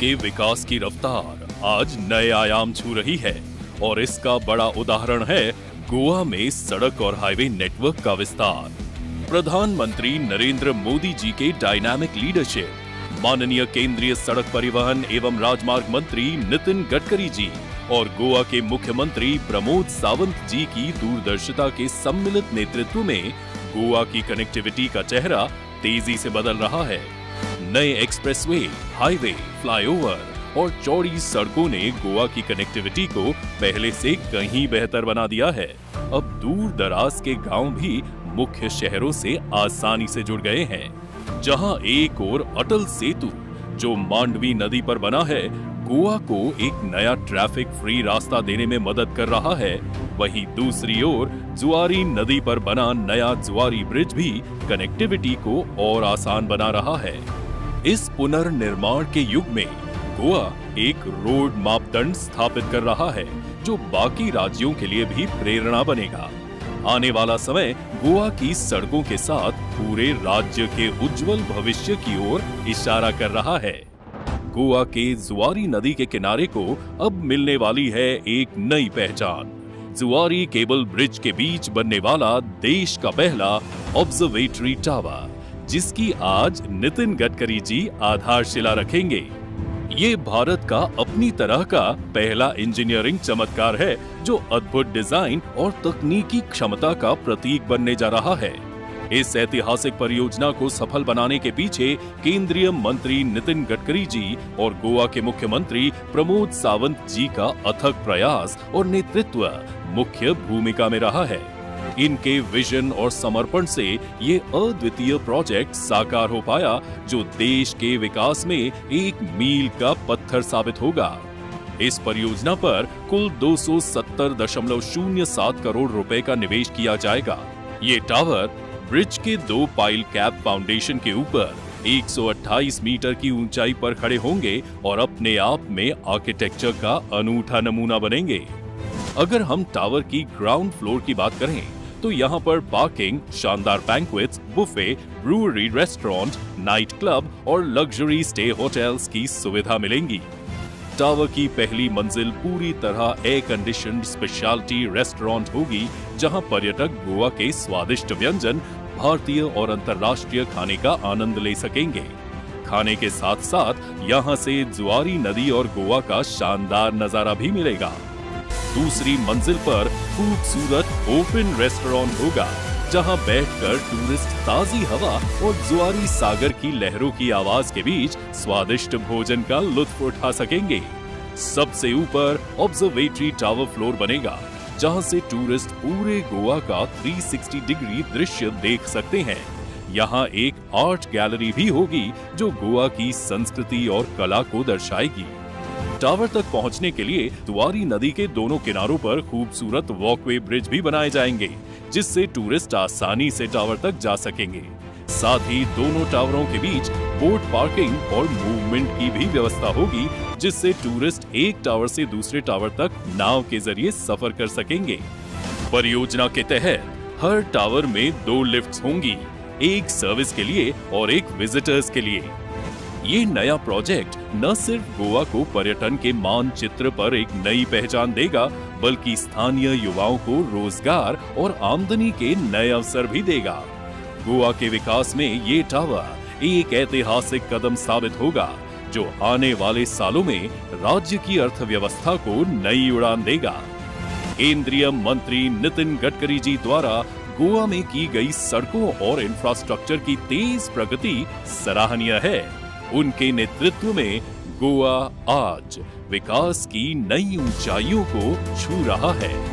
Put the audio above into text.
के विकास की रफ्तार आज नए आयाम छू रही है और इसका बड़ा उदाहरण है गोवा में सड़क और हाईवे नेटवर्क का विस्तार। प्रधानमंत्री नरेंद्र मोदी जी के डायनामिक लीडरशिप, माननीय केंद्रीय सड़क परिवहन एवं राजमार्ग मंत्री नितिन गडकरी जी और गोवा के मुख्यमंत्री प्रमोद सावंत जी की दूरदर्शिता के सम्मिलित नेतृत्व में गोवा की कनेक्टिविटी का चेहरा तेजी से बदल रहा है। नए एक्सप्रेसवे, हाईवे, फ्लाईओवर और चौड़ी सड़कों ने गोवा की कनेक्टिविटी को पहले से कहीं बेहतर बना दिया है। अब दूर दराज के गांव भी मुख्य शहरों से आसानी से जुड़ गए हैं। जहां एक ओर अटल सेतु जो मांडवी नदी पर बना है गोवा को एक नया ट्रैफिक फ्री रास्ता देने में मदद कर रहा है, वहीं दूसरी ओर जुआरी नदी पर बना नया जुआरी ब्रिज भी कनेक्टिविटी को और आसान बना रहा है। इस पुनर्निर्माण के युग में गोवा एक रोड मापदंड स्थापित कर रहा है जो बाकी राज्यों के लिए भी प्रेरणा बनेगा। आने वाला समय गोवा की सड़कों के साथ पूरे राज्य के उज्जवल भविष्य की ओर इशारा कर रहा है। गोवा के जुआरी नदी के किनारे को अब मिलने वाली है एक नई पहचान। जुआरी केबल ब्रिज के बीच बनने वाला देश का पहला ऑब्जर्वेटरी टावर, जिसकी आज नितिन गडकरी जी आधारशिला रखेंगे। ये भारत का अपनी तरह का पहला इंजीनियरिंग चमत्कार है जो अद्भुत डिजाइन और तकनीकी क्षमता का प्रतीक बनने जा रहा है। इस ऐतिहासिक परियोजना को सफल बनाने के पीछे केंद्रीय मंत्री नितिन गडकरी जी और गोवा के मुख्यमंत्री प्रमोद सावंत जी का अथक प्रयास और नेतृत्व मुख्य भूमिका में रहा है। इनके विजन और समर्पण से ये अद्वितीय प्रोजेक्ट साकार हो पाया जो देश के विकास में एक मील का पत्थर साबित होगा। इस परियोजना पर कुल 270.07 करोड़ रुपए का निवेश किया जाएगा। ये टावर ब्रिज के 2 पाइल कैप फाउंडेशन के ऊपर 128 मीटर की ऊंचाई पर खड़े होंगे और अपने आप में आर्किटेक्चर का अनूठा नमूना बनेंगे। अगर हम टावर की ग्राउंड फ्लोर की बात करें तो यहाँ पर पार्किंग, शानदार banquets, buffet, brewery, restaurant, night club और लग्जरी स्टे होटल्स की सुविधा मिलेंगी। टावर की पहली मंजिल पूरी तरह एयर कंडीशन्ड स्पेशलिटी रेस्टोरेंट होगी जहां पर्यटक गोवा के स्वादिष्ट व्यंजन, भारतीय और अंतर्राष्ट्रीय खाने का आनंद ले सकेंगे। खाने के साथ साथ यहां से जुआरी नदी और गोवा का शानदार नजारा भी मिलेगा। दूसरी मंजिल पर खूबसूरत ओपन रेस्टोरेंट होगा जहां बैठकर टूरिस्ट ताजी हवा और जुआरी सागर की लहरों की आवाज के बीच स्वादिष्ट भोजन का लुत्फ उठा सकेंगे। सबसे ऊपर ऑब्जर्वेटरी टावर फ्लोर बनेगा जहां से टूरिस्ट पूरे गोवा का 360 डिग्री दृश्य देख सकते हैं। यहाँ एक आर्ट गैलरी भी होगी जो गोवा की संस्कृति और कला को दर्शाएगी। टावर तक पहुंचने के लिए जुआरी नदी के दोनों किनारों पर खूबसूरत वॉकवे ब्रिज भी बनाए जाएंगे जिससे टूरिस्ट आसानी से टावर तक जा सकेंगे। साथ ही दोनों टावरों के बीच बोट पार्किंग और मूवमेंट की भी व्यवस्था होगी जिससे टूरिस्ट एक टावर से दूसरे टावर तक नाव के जरिए सफर कर सकेंगे। परियोजना के तहत हर टावर में 2 लिफ्ट्स होंगी, एक सर्विस के लिए और एक विजिटर्स के लिए। ये नया प्रोजेक्ट न सिर्फ गोवा को पर्यटन के मानचित्र पर एक नई पहचान देगा बल्कि स्थानीय युवाओं को रोजगार और आमदनी के नए अवसर भी देगा। गोवा के विकास में ये टावर एक ऐतिहासिक कदम साबित होगा जो आने वाले सालों में राज्य की अर्थव्यवस्था को नई उड़ान देगा। केंद्रीय मंत्री नितिन गडकरी जी द्वारा गोवा में की गई सड़कों और इंफ्रास्ट्रक्चर की तेज प्रगति सराहनीय है। उनके नेतृत्व में गोवा आज विकास की नई ऊंचाइयों को छू रहा है।